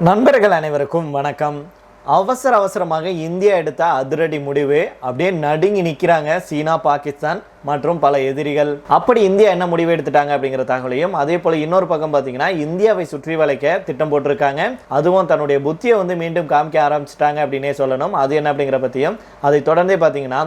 நண்பர்கள் அனைவருக்கும் வணக்கம். அவசரமாக இந்தியா எடுத்த அதிரடி முடிவு. அப்படியே நடுங்கி நிற்கிறாங்க சீனா, பாகிஸ்தான் மற்றும் பல எதிரிகள். அப்படி இந்தியா என்ன முடிவு எடுத்துட்டாங்க அப்படிங்கிற தகவலையும், அதே போல இன்னொரு பக்கம் பார்த்தீங்கன்னா இந்தியாவை சுற்றி வளைக்க திட்டம் போட்டிருக்காங்க. அதுவும் தன்னுடைய புத்தியை மீண்டும் காமிக்க ஆரம்பிச்சிட்டாங்க அப்படின்னே சொல்லணும். அது என்ன அப்படிங்கிற பற்றியும், அதை தொடர்ந்தே பார்த்தீங்கன்னா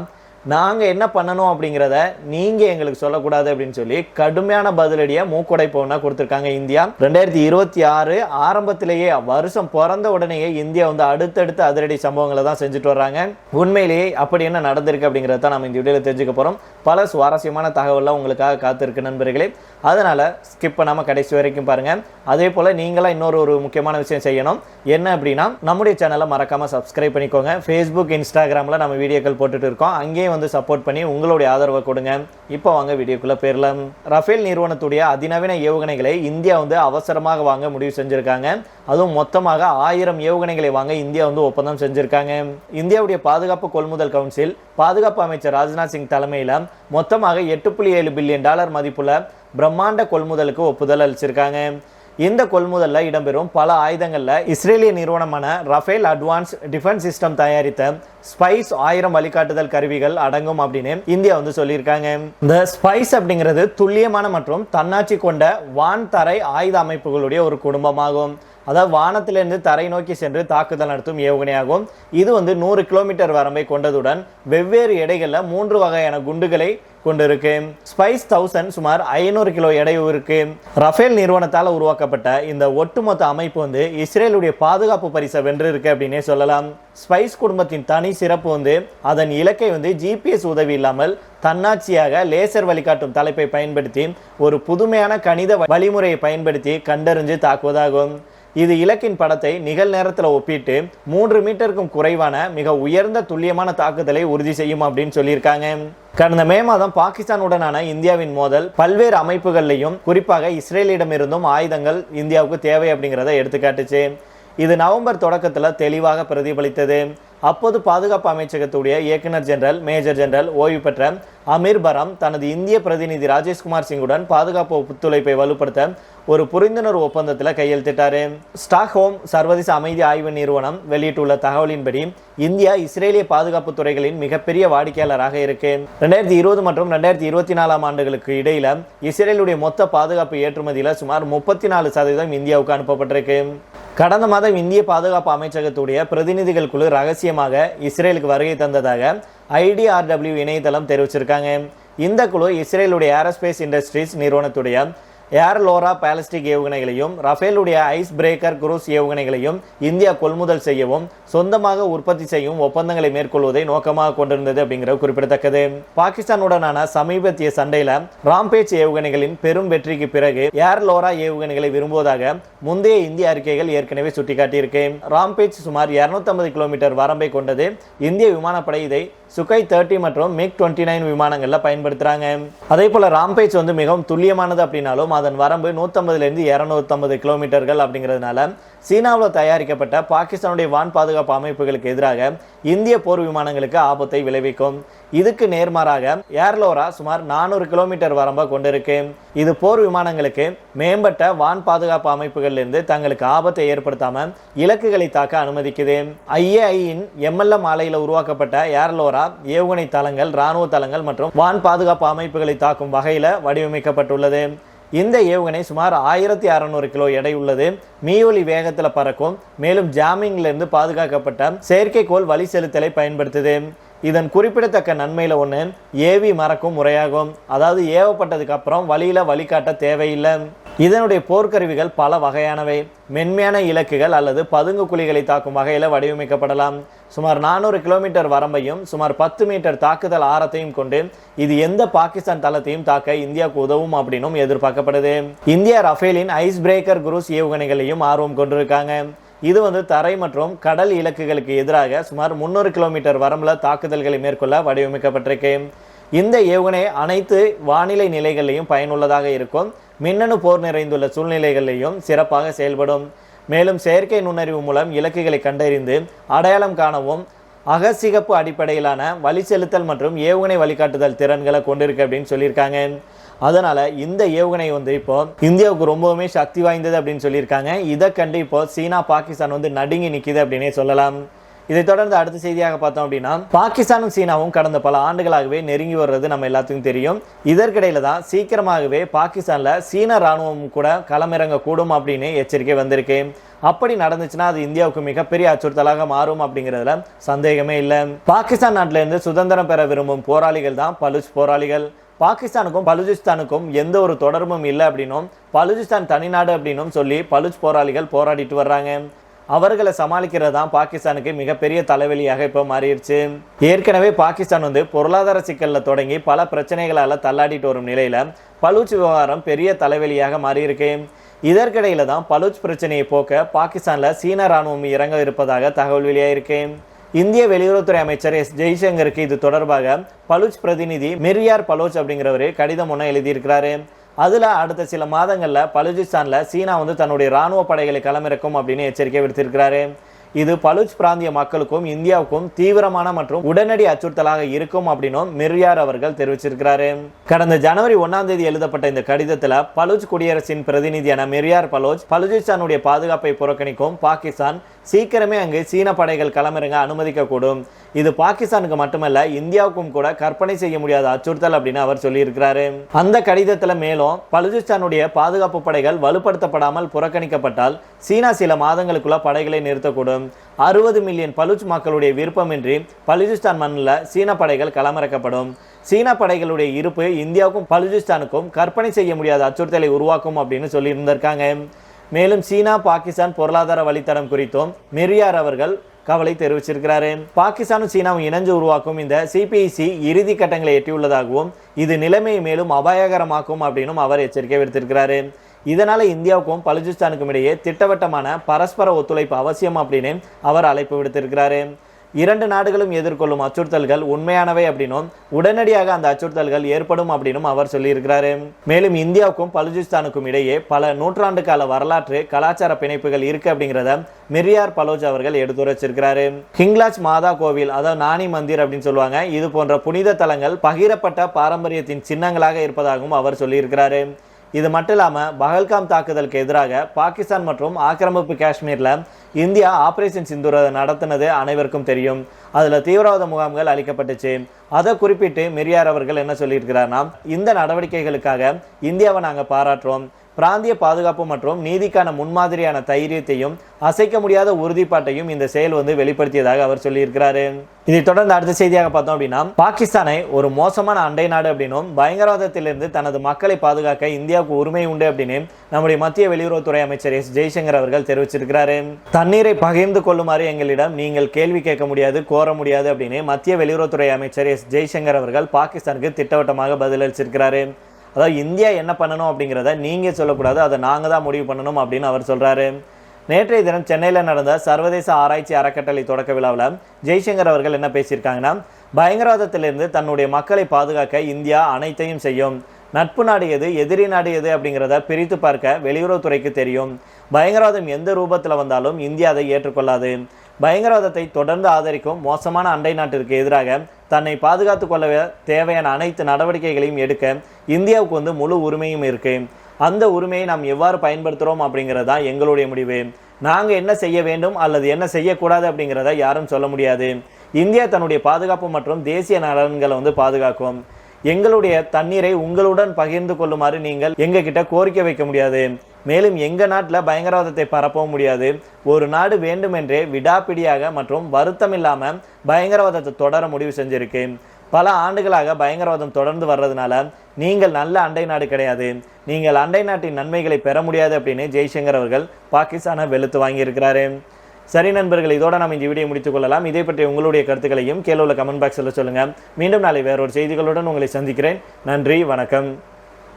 நாங்கள் என்ன பண்ணணும் அப்படிங்கிறத நீங்கள் எங்களுக்கு சொல்லக்கூடாது அப்படின்னு சொல்லி கடுமையான பதிலடியை மூக்குடைப்போனா கொடுத்துருக்காங்க இந்தியா. 2026 ஆரம்பத்திலேயே வருஷம் பிறந்த உடனேயே இந்தியா அடுத்தடுத்த அதிரடி சம்பவங்களை தான் செஞ்சுட்டு வர்றாங்க. உண்மையிலேயே அப்படி என்ன நடந்திருக்கு அப்படிங்கிறத தான் நம்ம இந்த வீடியோவில் தெரிஞ்சுக்க போகிறோம். பல சுவாரஸ்யமான தகவலாம் உங்களுக்காக காத்திருக்கு நண்பர்களே. அதனால் ஸ்கிப் பண்ணாமல் கடைசி வரைக்கும் பாருங்கள். அதே போல் நீங்களாம் இன்னொரு முக்கியமான விஷயம் செய்யணும். என்ன அப்படின்னா, நம்முடைய சேனலை மறக்காமல் சப்ஸ்கிரைப் பண்ணிக்கோங்க. ஃபேஸ்புக், இன்ஸ்டாகிராமில் நம்ம வீடியோக்கள் போட்டுட்டு இருக்கோம். அங்கேயும் சப்போர்ட் பண்ணி உங்களுடைய ஆதரவை கொடுங்க. இப்போ வாங்க வீடியோக்குள்ள போயிடலாம். ரஃபேல் நிறுவனத்துடைய அதிநவீன ஏவுகணைகளை இந்தியா அவசரமாக வாங்க முடிவு செஞ்சிருக்காங்க. அதுவும் மொத்தமாக 1000 ஏவுகணைகளை வாங்க இந்தியா ஒப்பந்தம் செஞ்சிருக்காங்க. இந்தியாவுடைய பாதுகாப்பு கொள்முதல் கவுன்சில் பாதுகாப்பு அமைச்சர் ராஜ்நாத் சிங் தலைமையில் மொத்தமாக $8.7 பில்லியன் மதிப்புள்ள பிரம்மாண்ட கொள்முதலுக்கு ஒப்புதல் அளிச்சிருக்காங்க. இந்த கொள்முதலில் இடம்பெறும் பல ஆயுதங்களில் இஸ்ரேலிய நிறுவனமான ரஃபேல் அட்வான்ஸ் டிஃபென்ஸ் சிஸ்டம் தயாரித்த ஸ்பைஸ் 1000 வழிகாட்டுதல் கருவிகள் அடங்கும் அப்படின்னு இந்தியா சொல்லியிருக்காங்க. இந்த ஸ்பைஸ் அப்படிங்கிறது துல்லியமான மற்றும் தன்னாட்சி கொண்ட வான் தரை ஆயுத அமைப்புகளுடைய ஒரு குடும்பமாகும். அதாவது வானத்திலிருந்து தரை நோக்கி சென்று தாக்குதல் நடத்தும் ஏவுகணையாகும். இது 100 கிலோமீட்டர் வரம்பை கொண்டதுடன் வெவ்வேறு எடைகளில் 3 வகையான குண்டுகளை கொண்டிருக்கு. ஸ்பைஸ் 1000 சுமார் 500 கிலோ எடை இருக்கு. ரஃபேல் நிறுவனத்தால் உருவாக்கப்பட்ட இந்த ஒட்டுமொத்த அமைப்பு இஸ்ரேலுடைய பாதுகாப்பு பரிசை வென்றிருக்கு அப்படின்னே சொல்லலாம். ஸ்பைஸ் குடும்பத்தின் தனி சிறப்பு அதன் இலக்கை ஜிபிஎஸ் உதவி இல்லாமல் தன்னாட்சியாக லேசர் வழிகாட்டும் தலைப்பை பயன்படுத்தி ஒரு புதுமையான கணித வழிமுறையை பயன்படுத்தி கண்டறிஞ்சு தாக்குவதாகும். இது இலக்கின் படத்தை நிகழ்நேரத்தில் ஒப்பிட்டு 3 மீட்டருக்கும் குறைவான மிக உயர்ந்த துல்லியமான தாக்குதலை உறுதி செய்யும் அப்படின்னு சொல்லியிருக்காங்க. கடந்த மே மாதம் பாகிஸ்தானுடனான இந்தியாவின் மோதல் பல்வேறு அமைப்புகள்லையும் குறிப்பாக இஸ்ரேலிடமிருந்தும் ஆயுதங்கள் இந்தியாவுக்கு தேவை அப்படிங்கிறத எடுத்துக்காட்டுச்சு. இது நவம்பர் தொடக்கத்தில் தெளிவாக பிரதிபலித்தது. அப்போது பாதுகாப்பு அமைச்சகத்துடைய இயக்குனர் ஜெனரல் மேஜர் ஜெனரல் ஓய்வு பெற்ற அமீர் பரம் தனது இந்திய பிரதிநிதி ராஜேஷ்குமார் சிங்குடன் பாதுகாப்பு ஒத்துழைப்பை வலுப்படுத்த ஒரு புரிந்துணர்வு ஒப்பந்தத்தில் கையெழுத்திட்டார். ஸ்டாக்ஹோம் சர்வதேச அமைதி ஆய்வு நிறுவனம் வெளியிட்டுள்ள தகவலின்படி இந்தியா இஸ்ரேலிய பாதுகாப்பு துறைகளின் மிகப்பெரிய வாடிக்கையாளராக இருக்கு. 2020 மற்றும் 2024 ஆண்டுகளுக்கு இடையில இஸ்ரேலுடைய மொத்த பாதுகாப்பு ஏற்றுமதியில் சுமார் 34% இந்தியாவுக்கு அனுப்பப்பட்டிருக்கு. கடந்த மாதம் இந்திய பாதுகாப்பு அமைச்சகத்துடைய பிரதிநிதிகள் குழு ரகசியமாக இஸ்ரேலுக்கு வருகை தந்ததாக IDRW இணையதளம் தெரிவிச்சிருக்காங்க. இந்த குழு இஸ்ரேலுடைய ஏரோஸ்பேஸ் இண்டஸ்ட்ரீஸ் நிறுவனத்துடைய ஏர்லோரா பாலிஸ்டிக் ஏவுகணைகளையும் ரஃபேலுடைய ஐஸ் பிரேக்கர் குரூஸ் ஏவுகணைகளையும் இந்தியா கொள்முதல் செய்யவும் சொந்தமாக உற்பத்தி செய்யும் ஒப்பந்தங்களை மேற்கொள்வதை நோக்கமாக கொண்டிருந்தது அப்படிங்கிறது குறிப்பிடத்தக்கது. பாகிஸ்தானுடனான சமீபத்திய சண்டையில ராம்பேஜ் ஏவுகணைகளின் பெரும் வெற்றிக்கு பிறகு ஏர்லோரா ஏவுகணைகளை விரும்புவதாக முந்தைய இந்திய அறிக்கைகள் ஏற்கனவே சுட்டிக்காட்டியிருக்கு. ராம்பேஜ் சுமார் 250 கிலோமீட்டர் வரம்பை கொண்டது. இந்திய விமானப்படை இதை சுகை 30 மற்றும் MiG-29 விமானங்களில் பயன்படுத்துகிறாங்க. அதே போல் ராம்பேஜ் மிகவும் துல்லியமானது அப்படின்னாலும் அதன் வரம்பு 150 250 கிலோமீட்டர்கள் அப்படிங்கிறதுனால சீனாவில் தயாரிக்கப்பட்ட பாகிஸ்தானுடைய வான் பாதுகாப்பு அமைப்புகளுக்கு எதிராக இந்திய போர் விமானங்களுக்கு ஆபத்தை விளைவிக்கும். இதுக்கு நேர்மாறாக ஏர்லோரா சுமார் 400 கிலோமீட்டர் வரம்பை கொண்டிருக்கு. இது போர் விமானங்களுக்கு மேம்பட்ட வான் பாதுகாப்பு அமைப்புகளிலிருந்து தங்களுக்கு ஆபத்தை ஏற்படுத்தாம இலக்குகளை தாக்க அனுமதிக்குது. IAIயின் MLM ஆலையில் உருவாக்கப்பட்ட ஏர்லோரா ஏவுகணை தளங்கள், இராணுவ தளங்கள் மற்றும் வான் பாதுகாப்பு அமைப்புகளை தாக்கும் வகையில் வடிவமைக்கப்பட்டுள்ளது. இந்த ஏவுகணை சுமார் 1600 கிலோ எடை உள்ளது. மீயொலி வேகத்தில் பறக்கும். மேலும் ஜாமிங்கிலிருந்து பாதுகாக்கப்பட்ட செயற்கைக்கோள் வழி செலுத்தலை பயன்படுத்துது. இதன் குறிப்பிடத்தக்க நன்மையில் ஒன்று ஏவி மறக்கும் முறையாகும். அதாவது ஏவப்பட்டதுக்கு அப்புறம் வழிகாட்ட தேவையில்லை. இதனுடைய போர்க்கருவிகள் பல வகையானவை. மென்மையான இலக்குகள் அல்லது பதுங்கு குழிகளை தாக்கும் வகையில் வடிவமைக்கப்படலாம். சுமார் 400 கிலோமீட்டர் வரம்பையும் சுமார் 10 மீட்டர் தாக்குதல் ஆரத்தையும் கொண்டு இது எந்த பாகிஸ்தான் தளத்தையும் தாக்க இந்தியாவுக்கு உதவும் அப்படின்னும் எதிர்பார்க்கப்படுது. இந்தியா ரஃபேலின் ஐஸ் பிரேக்கர் குரூஸ் ஏவுகணைகளையும் ஆர்வம் கொண்டிருக்காங்க. இது தரை மற்றும் கடல் இலக்குகளுக்கு எதிராக சுமார் 300 கிலோமீட்டர் வரம்பில் தாக்குதல்களை மேற்கொள்ள வடிவமைக்கப்பட்டிருக்கு. இந்த ஏவுகணை அனைத்து வானிலை நிலைகளிலையும் பயனுள்ளதாக இருக்கும். மின்னணு போர் நிறைந்துள்ள சூழ்நிலைகளிலையும் சிறப்பாக செயல்படும். மேலும் செயற்கை நுண்ணறிவு மூலம் இலக்குகளை கண்டறிந்து அடையாளம் காணவும் அகசிகப்பு அடிப்படையிலான வழி செலுத்தல் மற்றும் ஏவுகணை வழிகாட்டுதல் திறன்களை கொண்டிருக்கு அப்படின்னு சொல்லியிருக்காங்க. அதனால இந்த ஏவுகணை வந்து இப்போ இந்தியாவுக்கு ரொம்பவுமே சக்தி வாய்ந்தது அப்படின்னு சொல்லியிருக்காங்க. இதை கண்டு இப்போ சீனா பாகிஸ்தான் வந்து நடுங்கி நிற்கிது அப்படின்னே சொல்லலாம். இதை தொடர்ந்து அடுத்த செய்தியாக பார்த்தோம் அப்படின்னா, பாகிஸ்தானும் சீனாவும் கடந்த பல ஆண்டுகளாகவே நெருங்கி வர்றது நம்ம எல்லாத்துக்கும் தெரியும். இதற்கிடையில தான் சீக்கிரமாகவே பாகிஸ்தான்ல சீன ராணுவம் கூட களமிறங்க கூடும் அப்படின்னு எச்சரிக்கை வந்திருக்கு. அப்படி நடந்துச்சுன்னா அது இந்தியாவுக்கு மிகப்பெரிய அச்சுறுத்தலாக மாறும் அப்படிங்கிறதுல சந்தேகமே இல்லை. பாகிஸ்தான் நாட்டில இருந்து சுதந்திரம் பெற விரும்பும் போராளிகள் தான் பலுச் போராளிகள். பாகிஸ்தானுக்கும் பலுச்சிஸ்தானுக்கும் எந்த ஒரு தொடர்பும் இல்லை அப்படின்னும், பலுச்சிஸ்தான் தனிநாடு அப்படின்னும் சொல்லி பலுச் போராளிகள் போராடிட்டு வர்றாங்க. அவர்களை சமாளிக்கிறது தான் பாகிஸ்தானுக்கு மிகப்பெரிய தலைவலியாக இப்போ மாறிடுச்சு. ஏற்கனவே பாகிஸ்தான் வந்து பொருளாதார சிக்கலில் தொடங்கி பல பிரச்சனைகளால் தள்ளாடிட்டு வரும் நிலையில பலூச் விவகாரம் பெரிய தலைவலியாக மாறியிருக்கு. இதற்கிடையில தான் பலூச் பிரச்சனையை போக்க பாகிஸ்தான்ல சீன ராணுவம் இறங்க இருப்பதாக தகவல் வெளியாயிருக்கு. இந்திய வெளியுறவுத்துறை அமைச்சர் எஸ் ஜெய்சங்கருக்கு இது தொடர்பாக பலூச் பிரதிநிதி மிர்யார் பலோச் அப்படிங்கிறவரு கடிதம் ஒன்று எழுதியிருக்கிறாரு. அதில் அடுத்த சில மாதங்களில் பலுச்சிஸ்தானில் சீனா வந்து தன்னுடைய இராணுவ படைகளை களமிறக்கும் அப்படின்னு எச்சரிக்கை விடுத்திருக்கிறாரு. இது பலுச் பிராந்திய மக்களுக்கும் இந்தியாவுக்கும் தீவிரமான மற்றும் உடனடி அச்சுறுத்தலாக இருக்கும் அப்படின்னும் மிர்யார் அவர்கள் தெரிவிச்சிருக்கிறாரு. கடந்த ஜனவரி 1ஆம் தேதி எழுதப்பட்ட இந்த கடிதத்தில் பலுச் குடியரசின் பிரதிநிதியான மிர்யார் பலோச் பலுச்சிஸ்தானுடைய பாதுகாப்பை புறக்கணிக்கும் பாகிஸ்தான் சீக்கிரமே அங்கு சீன படைகள் களமிறங்க அனுமதிக்கக்கூடும். இது பாகிஸ்தானுக்கு மட்டுமல்ல இந்தியாவுக்கும் கூட கற்பனை செய்ய முடியாத அச்சுறுத்தல் அப்படின்னு அவர் சொல்லியிருக்கிறாரு. அந்த கடிதத்தில் மேலும் பலுச்சிஸ்தானுடைய பாதுகாப்பு படைகள் வலுப்படுத்தப்படாமல் புறக்கணிக்கப்பட்டால் சீனா சில மாதங்களுக்குள்ள படைகளை நிறுத்தக்கூடும். 60 மில்லியன் பலுச் மக்களுடைய விருப்பமின்றி பலுச்சிஸ்தான் மண்ணில் சீன படைகள் களமிறக்கப்படும். சீன படைகளுடைய இருப்பு இந்தியாவுக்கும் பலுச்சிஸ்தானுக்கும் கற்பனை செய்ய முடியாத அச்சுறுத்தலை உருவாக்கும் அப்படின்னு சொல்லியிருந்திருக்காங்க. மேலும் சீனா பாகிஸ்தான் பொருளாதார வழித்தடம் குறித்தும் மிர்யார் அவர்கள் கவலை தெரிவிச்சிருக்கிறாரு. பாகிஸ்தானும் சீனாவும் இணைஞ்சு உருவாக்கும் இந்த சிபிஐசி இறுதி கட்டங்களை எட்டியுள்ளதாகவும் இது நிலைமையை மேலும் அபாயகரமாக்கும் அப்படின்னும் அவர் எச்சரிக்கை விடுத்திருக்கிறாரு. இதனால இந்தியாவுக்கும் பலுச்சிஸ்தானுக்கும் இடையே திட்டவட்டமான பரஸ்பர ஒத்துழைப்பு அவசியம் அப்படின்னு அவர் அழைப்பு விடுத்திருக்கிறாரு. இரண்டு நாடுகளும் எதிர்கொள்ளும் அச்சுறுத்தல்கள் உண்மையானவை அப்படின்னும் உடனடியாக அந்த அச்சுறுத்தல்கள் ஏற்படும் அப்படின்னும் அவர் சொல்லியிருக்கிறாரு. மேலும் இந்தியாவுக்கும் பலுச்சிஸ்தானுக்கும் இடையே பல நூற்றாண்டு கால வரலாற்று கலாச்சார பிணைப்புகள் இருக்கு அப்படிங்கிறத மிர்யார் பலோச் அவர்கள் எடுத்துரைச்சிருக்கிறாரு. ஹிங்லாஜ் மாதா கோவில், அதாவது நானி மந்திர் அப்படின்னு சொல்லுவாங்க, இது போன்ற புனித தலங்கள் பகிரப்பட்ட பாரம்பரியத்தின் சின்னங்களாக இருப்பதாகவும் அவர் சொல்லியிருக்கிறாரு. இது மட்டும் இல்லாமல் பஹல்காம் தாக்குதலுக்கு எதிராக பாகிஸ்தான் மற்றும் ஆக்கிரமிப்பு காஷ்மீரில் இந்தியா ஆபரேஷன் சிந்தூர் நடத்தினது அனைவருக்கும் தெரியும். அதில் தீவிரவாத முகாம்கள் அளிக்கப்பட்டுச்சு. அதை குறிப்பிட்டு மிர்யார் அவர்கள் என்ன சொல்லியிருக்கிறார்னா, இந்த நடவடிக்கைகளுக்காக இந்தியாவை நாங்கள் பாராட்டுறோம். பிராந்திய பாதுகாப்பு மற்றும் நீதிக்கான முன்மாதிரியான தைரியத்தையும் அசைக்க முடியாத உறுதிப்பாட்டையும் இந்த செயல் வந்து வெளிப்படுத்தியதாக அவர் சொல்லியிருக்கிறாரு. இதை தொடர்ந்து அடுத்த செய்தியாக பார்த்தோம் அப்படின்னா, பாகிஸ்தானை ஒரு மோசமான அண்டை நாடு அப்படின்னும் பயங்கரவாதத்திலிருந்து தனது மக்களை பாதுகாக்க இந்தியாவுக்கு உரிமை உண்டு அப்படின்னு நம்முடைய மத்திய வெளியுறவுத்துறை அமைச்சர் எஸ் ஜெய்சங்கர் அவர்கள் தெரிவிச்சிருக்கிறாரு. தண்ணீரை பகிர்ந்து கொள்ளுமாறு எங்களிடம் நீங்கள் கேள்வி கேட்க முடியாது, கோர முடியாது அப்படின்னு மத்திய வெளியுறவுத்துறை அமைச்சர் எஸ் ஜெய்சங்கர் அவர்கள் பாகிஸ்தானுக்கு திட்டவட்டமாக பதிலளிச்சிருக்கிறாரு. அதாவது இந்தியா என்ன பண்ணணும் அப்படிங்கிறத நீங்கள் சொல்லக்கூடாது, அதை நாங்கள் தான் முடிவு பண்ணணும் அப்படின்னு அவர் சொல்கிறாரு. நேற்றைய தினம் சென்னையில் நடந்த சர்வதேச ஆராய்ச்சி அறக்கட்டளை தொடக்க விழாவில் ஜெய்சங்கர் அவர்கள் என்ன பேசியிருக்காங்கன்னா, பயங்கரவாதத்திலிருந்து தன்னுடைய மக்களை பாதுகாக்க இந்தியா அனைத்தையும் செய்யும். நட்பு நாடு எது, எதிரி நாடு எது அப்படிங்கிறத பிரித்து பார்க்க வெளியுறவுத்துறைக்கு தெரியும். பயங்கரவாதம் எந்த ரூபத்தில் வந்தாலும் இந்தியா அதை ஏற்றுக்கொள்ளாது. பயங்கரவாதத்தை தொடர்ந்து ஆதரிக்கும் மோசமான அண்டை நாட்டிற்கு எதிராக தன்னை பாதுகாத்து கொள்ள தேவையான அனைத்து நடவடிக்கைகளையும் எடுக்க இந்தியாவுக்கு வந்து முழு உரிமையும் இருக்கு. அந்த உரிமையை நாம் எவ்வாறு பயன்படுத்துகிறோம் அப்படிங்கிறது தான் எங்களுடைய முடிவு. நாங்கள் என்ன செய்ய வேண்டும் அல்லது என்ன செய்யக்கூடாது அப்படிங்கிறத யாரும் சொல்ல முடியாது. இந்தியா தன்னுடைய பாதுகாப்பு மற்றும் தேசிய நலன்களை வந்து பாதுகாக்கும். எங்களுடைய தண்ணீரை உங்களுடன் பகிர்ந்து கொள்ளுமாறு நீங்கள் எங்ககிட்ட கோரிக்கை வைக்க முடியாது. மேலும் எங்கள் நாட்டில் பயங்கரவாதத்தை பரப்பவும் முடியாது. ஒரு நாடு வேண்டுமென்றே விடாப்பிடியாக மற்றும் வருத்தம் இல்லாமல் பயங்கரவாதத்தை தொடர முடிவு செஞ்சிருக்கு. பல ஆண்டுகளாக பயங்கரவாதம் தொடர்ந்து வர்றதுனால நீங்கள் நல்ல அண்டை நாடு கிடையாது, நீங்கள் அண்டை நாட்டின் நன்மைகளை பெற முடியாது அப்படின்னு ஜெய்சங்கர் அவர்கள் பாகிஸ்தானை வெளுத்து வாங்கியிருக்கிறாரு. சரி நண்பர்கள், இதோட நம்ம இந்த வீடியோ முடித்துக் கொள்ளலாம். இதை பற்றி உங்களுடைய கருத்துக்களையும் கீழே உள்ள கமெண்ட் பாக்ஸில் சொல்லுங்கள். மீண்டும் நாளை வேறொரு செய்திகளுடன் உங்களை சந்திக்கிறேன். நன்றி, வணக்கம்.